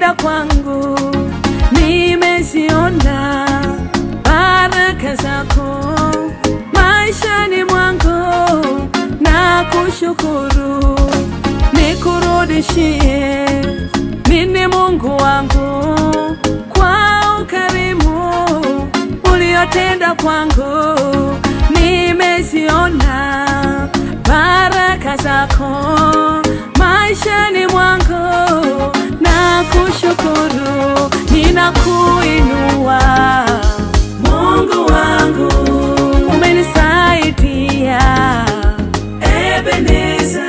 uliyotenda kwangu, nimeziona baraka zako maishani mwangu, na kushukuru nikurudishie mimi Mungu wangu kwa ukarimu uliyotenda kwangu, nimeziona baraka zako maishani mwangu, na kushukuru ninakuinua Mungu wangu, umenisaidia Ebeneza,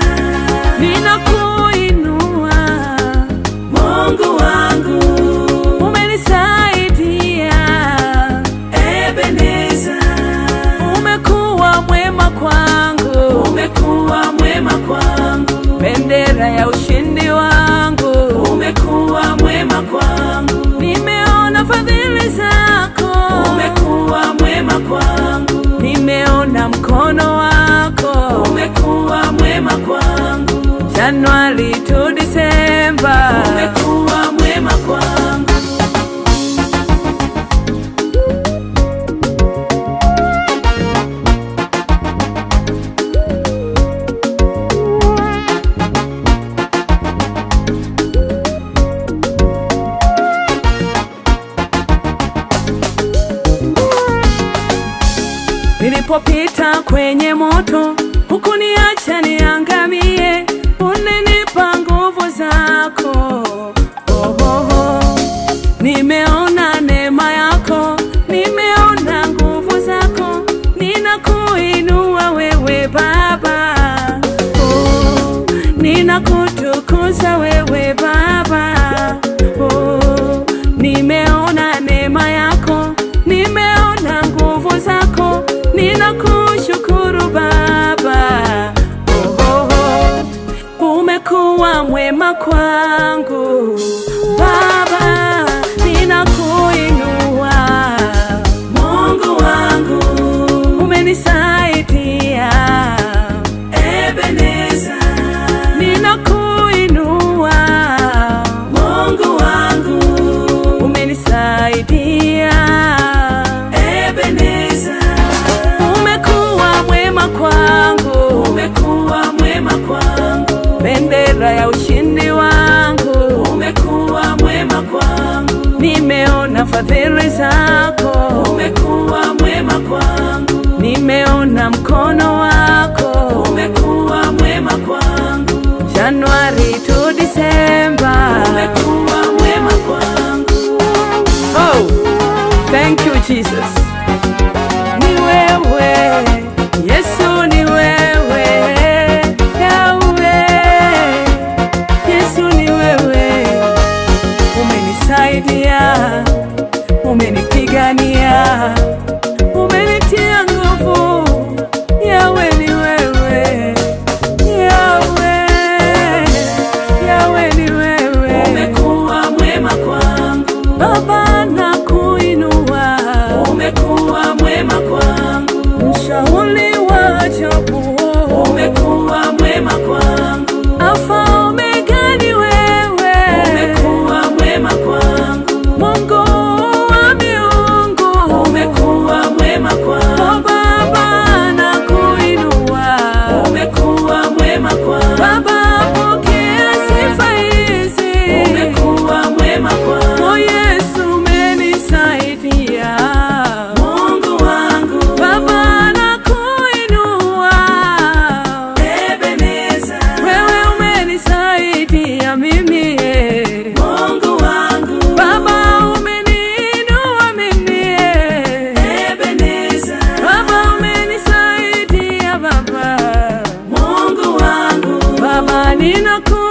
ninakuinua Mungu wangu, umenisaidia Ebeneza, umekuwa mwema kwangu, umekuwa mwema kwangu, bendera ya ushindi wangu, umekuwa mwema kwangu, nimeona fadhili zako, umekuwa mwema kwangu, nimeona mkono wako, umekuwa mwema kwangu, Januari to December, umekuwa mwema kwangu. Nilipopita kwenye moto, hukuniacha niangamie, unenipa nguvu zako. Nimeona neema yako, nimeona nguvu zako, ninakuinua wewe Baba. Ninakutukuza wewe Baba. Nimeona neema yako, nimeona nguvu zako, ninakushukuru Baba. Umekuwa mwema kwangu Baba, ninakuinua Mungu wangu, umenisaidia Ebeneza, ninakuinua Mungu wangu, umenisaidia Ebeneza, umekuwa mwema kwangu, umekuwa mwema kwangu, bendera ya ushindi wangu, umekuwa mwema kwangu, nimeona fadhili zako, umekuwa mwema kwangu, nimeona mkono wako, umekuwa mwema kwangu, Januari to December, umekuwa mwema kwangu. Oh, thank you Jesus. Ni wewe Yesu, ni wewe Yahweh, Yesu ni wewe, umenisaidia, umenipigania, umenitia nguvu. Yahweh ni wewe, Yahweh, Yahweh ni wewe, umekuwa mwema kwangu Baba, nakuinua, umekuwa mwema kwangu, mshauri wa ajabu, umekuwa mwema kwangu, Alfa Omega ni wewe, umekuwa mwema kwangu, Mungu wa miungu, umekuwa mwema kwangu Baba, nakuinua, umekuwa mwema kwangu Baba, pokea sifa hizi, umekuwa mwema kwangu. Oh Yesu, umenisaidia Mungu wangu Baba, nakuinua Ebeneza, wewe umenisaidia mimi Mungu wangu Baba, umeniinua mimi Ebeneza, Baba umenisaidia Baba, Mungu wangu Baba, ninakuinua